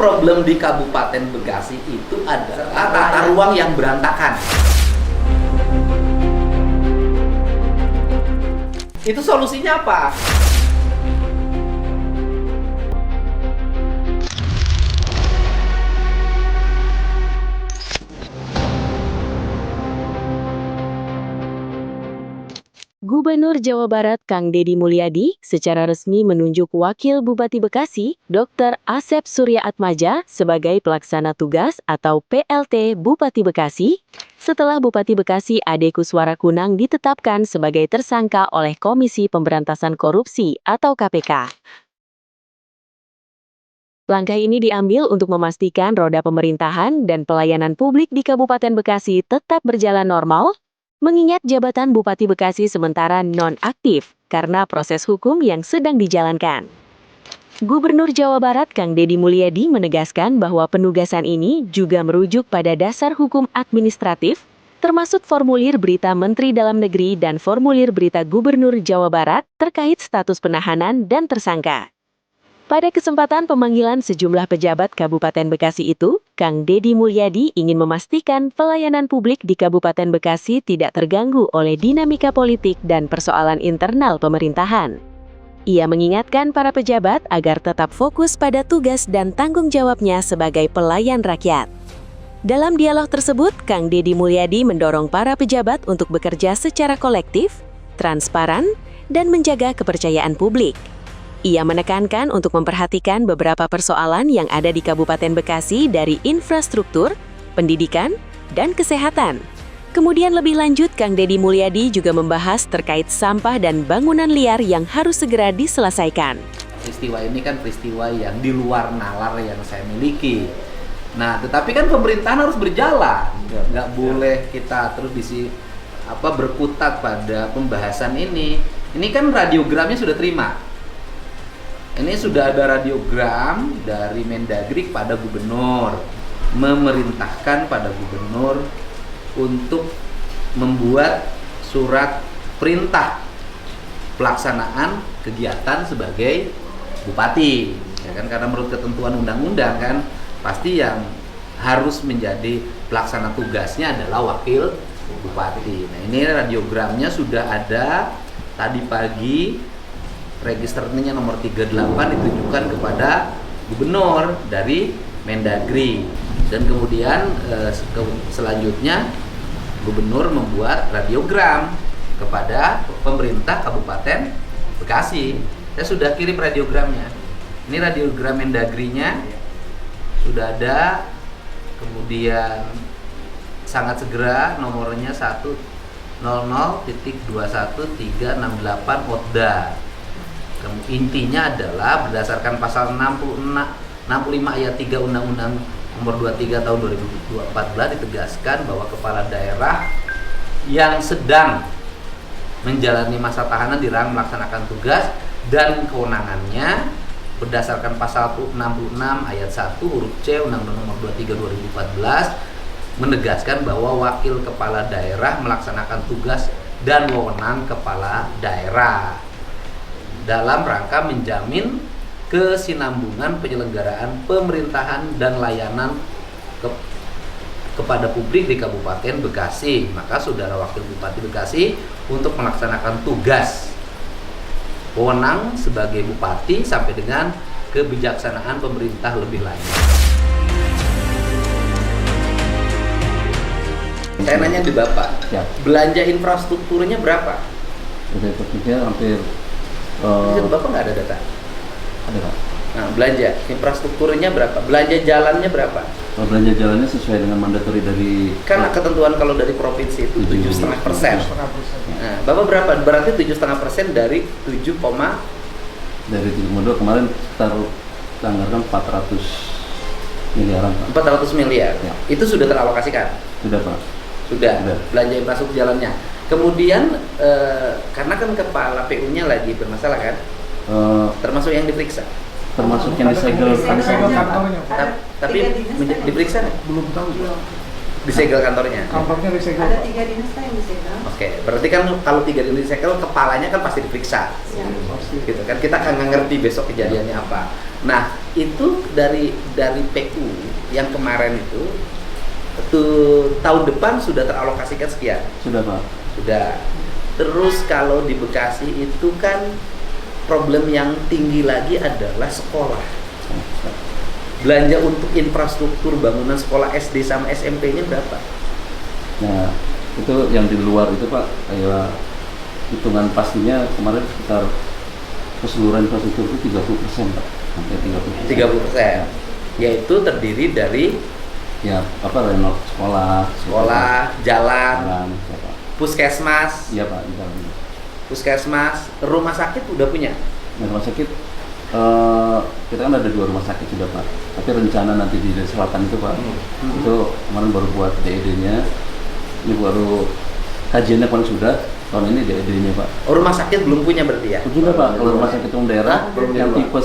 problem di Kabupaten Bekasi itu adalah tata ruang yang berantakan. Itu solusinya apa? Gubernur Jawa Barat Kang Deddy Mulyadi secara resmi menunjuk Wakil Bupati Bekasi, Dr. Asep Suryaatmaja sebagai pelaksana tugas atau PLT Bupati Bekasi, setelah Bupati Bekasi Ade Kuswara Kunang ditetapkan sebagai tersangka oleh Komisi Pemberantasan Korupsi atau KPK. Langkah ini diambil untuk memastikan roda pemerintahan dan pelayanan publik di Kabupaten Bekasi tetap berjalan normal, mengingat jabatan Bupati Bekasi sementara non-aktif karena proses hukum yang sedang dijalankan. Gubernur Jawa Barat Kang Deddy Mulyadi menegaskan bahwa penugasan ini juga merujuk pada dasar hukum administratif, termasuk formulir berita Menteri Dalam Negeri dan formulir berita Gubernur Jawa Barat terkait status penahanan dan tersangka. Pada kesempatan pemanggilan sejumlah pejabat Kabupaten Bekasi itu, Kang Deddy Mulyadi ingin memastikan pelayanan publik di Kabupaten Bekasi tidak terganggu oleh dinamika politik dan persoalan internal pemerintahan. Ia mengingatkan para pejabat agar tetap fokus pada tugas dan tanggung jawabnya sebagai pelayan rakyat. Dalam dialog tersebut, Kang Deddy Mulyadi mendorong para pejabat untuk bekerja secara kolektif, transparan, dan menjaga kepercayaan publik. Ia menekankan untuk memperhatikan beberapa persoalan yang ada di Kabupaten Bekasi dari infrastruktur, pendidikan, dan kesehatan. Kemudian lebih lanjut, Kang Deddy Mulyadi juga membahas terkait sampah dan bangunan liar yang harus segera diselesaikan. Peristiwa ini kan peristiwa yang di luar nalar yang saya miliki. Nah, tetapi kan pemerintahan harus berjalan. Nggak boleh kita terus berkutat pada pembahasan ini. Ini kan radiogramnya sudah terima. Ini sudah ada radiogram dari Mendagri kepada gubernur, memerintahkan pada gubernur untuk membuat surat perintah pelaksanaan kegiatan sebagai bupati, ya kan, karena menurut ketentuan undang-undang kan pasti yang harus menjadi pelaksana tugasnya adalah wakil bupati. Nah, ini radiogramnya sudah ada tadi pagi. Registernya nomor 38 ditujukan kepada gubernur dari Mendagri, dan kemudian selanjutnya gubernur membuat radiogram kepada pemerintah Kabupaten Bekasi. Saya sudah kirim radiogramnya. Ini radiogram Mendagrinya sudah ada, kemudian sangat segera nomornya 100.21368 ODA. Intinya adalah berdasarkan pasal 65 ayat 3 Undang-Undang nomor 23 tahun 2014 ditegaskan bahwa kepala daerah yang sedang menjalani masa tahanan dilarang melaksanakan tugas dan kewenangannya berdasarkan pasal 66 ayat 1 huruf C Undang-Undang nomor 23 2014 menegaskan bahwa wakil kepala daerah melaksanakan tugas dan wewenang kepala daerah dalam rangka menjamin kesinambungan penyelenggaraan pemerintahan dan layanan kepada publik di Kabupaten Bekasi. Maka Saudara Wakil Bupati Bekasi untuk melaksanakan tugas wewenang sebagai bupati sampai dengan kebijaksanaan pemerintah lebih lanjut. Saya nanya di Bapak, ya, belanja infrastrukturnya berapa? Infrastrukturnya hampir Bapak nggak ada data? Ada, Pak. Nah, belanja infrastrukturnya berapa? Belanja jalannya berapa? Belanja jalannya sesuai dengan mandatori dari Karena ketentuan kalau dari provinsi itu 7,5%. Nah, Bapak berapa? Berarti 7,5% dari 7, dari 7,2 kemarin kita anggarkan 400 miliaran, Pak. 400 miliar. Ya. Itu sudah teralokasikan? Sudah, Pak. Sudah. Belanja infrastruktur jalannya. Kemudian karena kan kepala PU-nya lagi bermasalah kan? Termasuk yang diperiksa. Termasuk yang disegel kantornya. Tapi diperiksa nggak? Belum tahu. Disegel kantornya. Kantornya disegel. Ada 3 dinas yang disegel. Oke, berarti kan kalau 3 dinas disegel, kepalanya kan pasti diperiksa. Ya. Gitu kan, kita kan nggak ngerti besok kejadiannya apa. Nah, itu dari PU yang kemarin itu tahun depan sudah teralokasikan sekian. Sudah Pak. Sudah. Terus kalau di Bekasi itu kan problem yang tinggi lagi adalah sekolah. Belanja untuk infrastruktur bangunan sekolah SD sama SMP-nya berapa? Nah, itu yang di luar itu Pak, kayak hitungan pastinya kemarin sekitar keseluruhan infrastruktur itu 30% Pak, sampai 30%. 30%. Yaitu terdiri dari Ya, renov sekolah, jalan, ya, Pak. puskesmas, Iya Pak, di dalamnya. puskesmas, rumah sakit udah punya. Nah, rumah sakit kita kan ada 2 rumah sakit sudah Pak, tapi rencana nanti di daerah selatan itu Pak, itu kemarin baru buat DED-nya, ini baru kajiannya paling sudah, tahun ini DED-nya Pak. Oh, rumah sakit belum punya berarti ya? Sudah Pak, kalau rumah sakit umum daerah yang tipe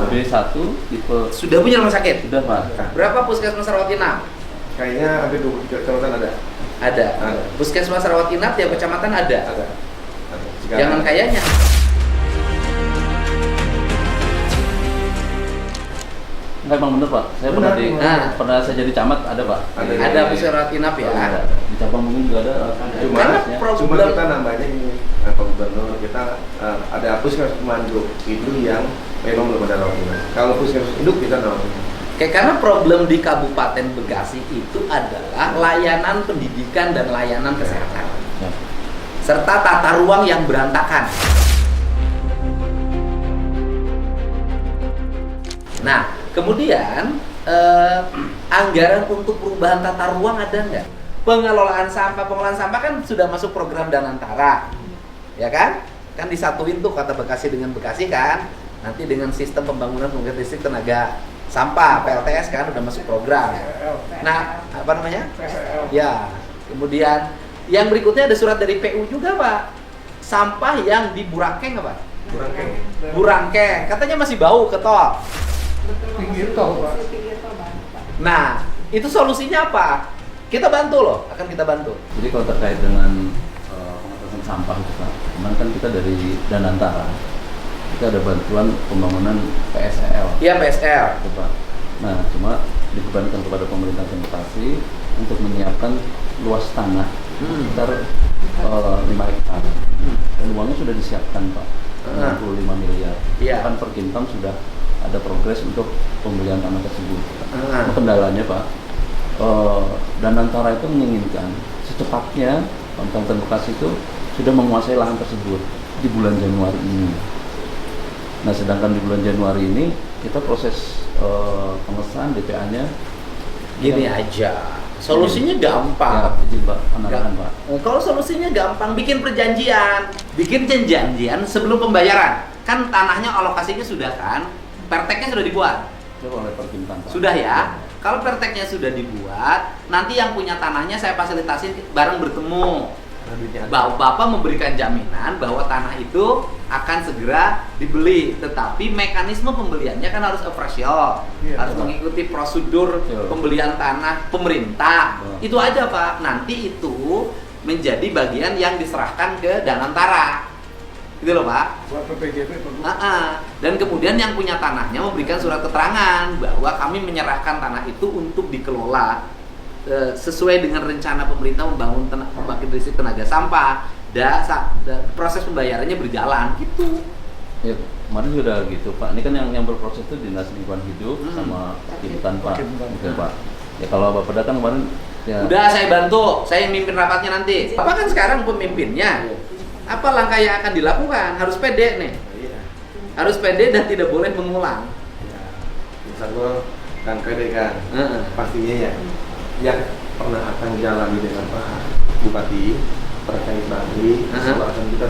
B1, tipe Sudah punya rumah sakit? sudah Pak. Berapa puskesmas rawat inap? Kayaknya hampir 23 kecamatan ada. Ada. Ada. Puskesmas rawat inap tiap kecamatan ada. Ada. Jangan kayaknya. Enggak, emang bener Pak, saya Benar, pernah saya jadi camat ada Pak. Ada puskesmas rawat inap ya. Di cabang mungkin juga ada. Cuma, Karena ya. cuma problem kita nambahnya ini, Pak Gubernur, kita ada puskesmas pemandu itu yang memang belum ada rawat inap. Kalau puskesmas induk kita rawat inap. Kayak karena problem di Kabupaten Bekasi itu adalah layanan pendidikan dan layanan kesehatan, Ya. serta tata ruang yang berantakan. Nah, kemudian anggaran untuk perubahan tata ruang ada nggak? Pengelolaan sampah kan sudah masuk program Danantara, ya kan? Kan disatuin tuh kata Bekasi dengan Bekasi kan? Nanti dengan sistem pembangunan pembangkit listrik tenaga sampah PLTS kan udah masuk program. Nah, apa namanya? Ya, kemudian yang berikutnya ada surat dari PU juga Pak. Sampah yang di Burangkeng apa? Burangkeng, katanya masih bau ke tol. Pinggir tol, Pak. Nah, itu solusinya apa? Kita bantu loh, akan kita bantu. Jadi kalau terkait dengan pengentasan sampah itu Pak, kemarin kan kita dari Danantara, kita ada bantuan pembangunan PSL. Iya, PSL. Itu, Pak. Nah, cuma dibebankan kepada pemerintah Bekasi untuk menyiapkan luas tanah sekitar 5 hektar. Dan uangnya sudah disiapkan Pak, 65 miliar. Iya. Kan per Kintam sudah ada progres untuk pembelian tanah tersebut. Ah. Kendalanya Pak, Danantara itu menginginkan secepatnya Kabupaten Bekasi itu sudah menguasai lahan tersebut di bulan Januari ini. Nah, sedangkan di bulan Januari ini kita proses pengesahan DPA-nya Gini aja, solusinya gampang. Ya, izin Pak, penarahan Pak. Kalau solusinya gampang, bikin perjanjian sebelum pembayaran. Kan tanahnya alokasinya sudah kan, perteknya sudah dibuat. Coba oleh Perkintan Pak. Sudah ya. Kalau perteknya sudah dibuat, nanti yang punya tanahnya saya fasilitasin bareng bertemu. Bapak memberikan jaminan bahwa tanah itu akan segera dibeli, tetapi mekanisme pembeliannya kan harus official, harus mengikuti prosedur pembelian tanah pemerintah. Itu aja Pak. Nanti itu menjadi bagian yang diserahkan ke Danantara, gitu loh Pak. Buat PPGP, Dan kemudian yang punya tanahnya memberikan surat keterangan bahwa kami menyerahkan tanah itu untuk dikelola sesuai dengan rencana pemerintah membangun pembangkit listrik tenaga sampah. Proses pembayarannya berjalan gitu. Ya, kemarin sudah gitu Pak. Ini kan yang berproses itu Dinas Lingkungan Hidup sama Perkintan Pak. Oke Pak. Ya kalau Bapak datang kemarin ya. Udah saya bantu, saya yang mimpin rapatnya nanti. Bapak kan sekarang pemimpinnya. Apa langkah yang akan dilakukan? Harus pede nih. Harus pede dan tidak boleh mengulang. Bisa gue kan pede kan, pastinya ya. Yang pernah akan jalani dengan Pak Bupati terkait Bali, insya Allah akan kita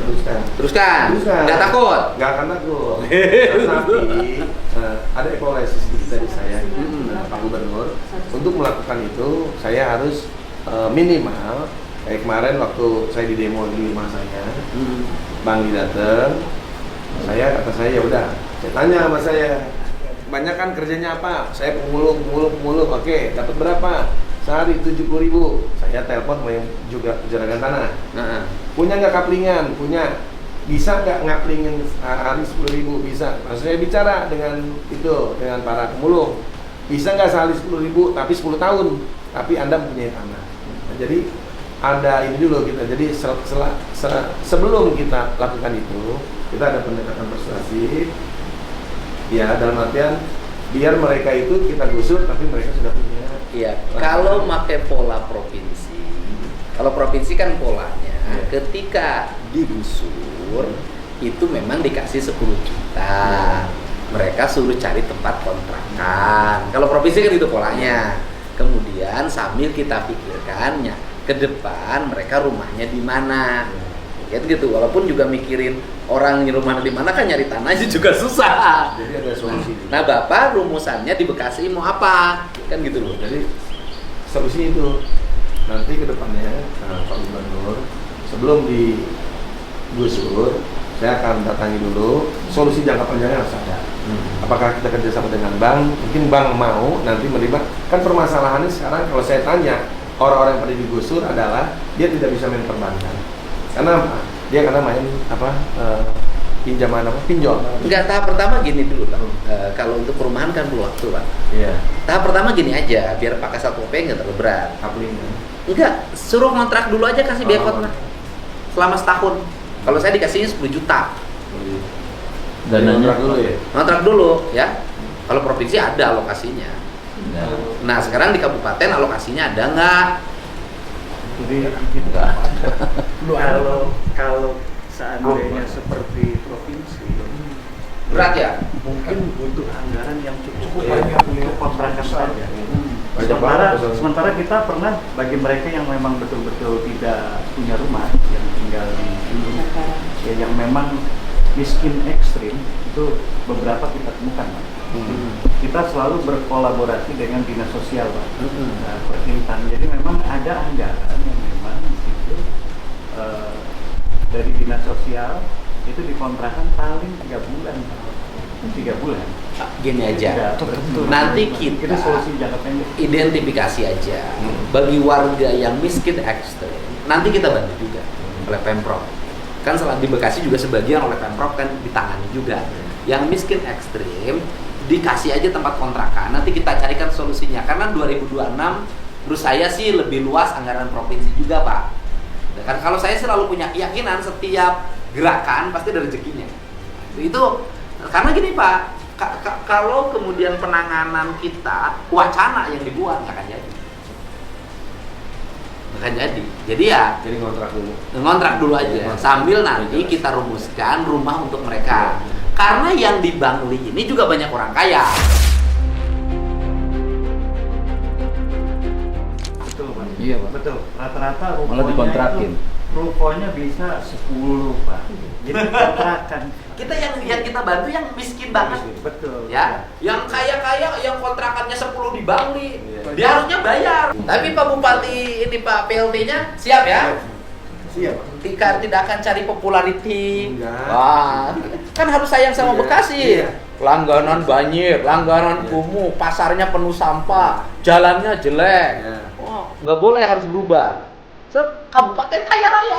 teruskan. Nggak takut? Nggak akan takut. Tapi ada evaluasi sedikit dari saya, Pak Gubernur. Untuk melakukan itu, saya harus minimal kayak kemarin waktu saya di demo di rumah saya, Bang datang, kata saya ya udah, saya tanya sama saya, banyak kan kerjanya apa? Saya pemulung, oke, dapat berapa? Sehari 70.000. Saya telepon sama yang juga juragan tanah. Punya nggak kaplingan? Punya. bisa nggak ngaplingin hari 10.000? Bisa. Maksudnya bicara dengan dengan para pemulung. Bisa nggak sehari 10.000 tapi 10 tahun, tapi Anda mempunyai tanah. Nah, jadi ada ini dulu kita. Jadi sebelum kita lakukan itu, kita ada pendekatan persuasif. Ya, dalam artian biar mereka itu kita gusur tapi mereka sudah punya. Iya, kalau pakai pola provinsi, kalau provinsi kan polanya ketika digusur itu memang dikasih 10 juta, mereka suruh cari tempat kontrakan. Kalau provinsi kan itu polanya. Kemudian sambil kita pikirkannya ke depan mereka rumahnya di mana. Ya gitu, walaupun juga mikirin orang rumahnya di mana kan nyari tanahnya juga susah. Jadi ada solusi. Nah, Bapak rumusannya di Bekasi mau apa? Kan gitu loh. Jadi solusi itu nanti ke depannya Pak Gubernur sebelum digusur saya akan datangi dulu solusi jangka panjangnya harus ada. Apakah kita kerjasama dengan bank? Mungkin bank mau nanti menerima. Kan permasalahannya sekarang kalau saya tanya orang-orang yang pada digusur adalah dia tidak bisa main perbankan. Karena apa? Dia karena main pinjaman pinjol. Enggak, tahap pertama gini dulu Pak. Kalau untuk perumahan kan perlu waktu Pak. Iya. Tahap pertama gini aja, biar pakai satu OP nggak terlalu berat. Coupling kan. Enggak, suruh kontrak dulu aja, kasih biaya kontrak selama setahun. Kalau saya dikasihnya 10 juta. Dananya Kontrak dulu ya. Kontrak dulu ya. Kalau provinsi ada alokasinya. Nah, sekarang di kabupaten alokasinya ada nggak? Jadi kalau seandainya seperti provinsi Berat ya? mungkin butuh anggaran yang cukup Iya. banyak untuk kontrakan saja. Sementara kita pernah bagi mereka yang memang betul-betul tidak punya rumah, yang tinggal di ya, yang memang miskin ekstrim itu beberapa kita temukan, Pak. Kita selalu berkolaborasi dengan dinas sosial, Pak. Nah, Perkintan. Jadi memang ada anggaran yang memang di situ dari dinas sosial itu dikontrakan paling 3 bulan, Pak. 3 bulan. Gini aja. Ya, betul. Nanti Itu kita solusi jangka pendek. identifikasi aja bagi warga yang miskin ekstrim. Nanti kita bantu juga oleh Pemprov. Kan di Bekasi juga sebagian oleh Pemprov kan ditangani juga. Yang miskin ekstrim dikasih aja tempat kontrakan. Nanti kita carikan solusinya. Karena 2026 menurut saya sih lebih luas anggaran provinsi juga, Pak. Kan kalau saya selalu punya keyakinan setiap gerakan pasti ada rezekinya. Itu karena gini, Pak. Kalau kemudian penanganan kita wacana yang dibuat nggak akan jadi. Nggak akan jadi. Jadi ya Jadi ngontrak dulu aja sambil nanti kita rumuskan rumah untuk mereka. Karena yang di Bangli ini juga banyak orang kaya. Betul, Pak. Iya, Pak. Betul. Rata-rata Malah rukonya dikontrakin. itu rukonya bisa 10, Pak. Jadi kontrakan. Kita yang kita bantu yang miskin banget. Betul. Ya, yang kaya-kaya yang kontrakannya 10 di Bangli, Iya. dia harusnya bayar. Tapi Pak Bupati ini Pak PLT-nya siap ya? Siap. Tidak akan cari popularity. Enggak. Wah, kan harus sayang sama Iya. Bekasi. Iya. Langganan banjir, langganan Iya. kumuh, pasarnya penuh sampah, jalannya jelek. Iya. Wah, nggak boleh, harus berubah. Kabupaten kaya raya.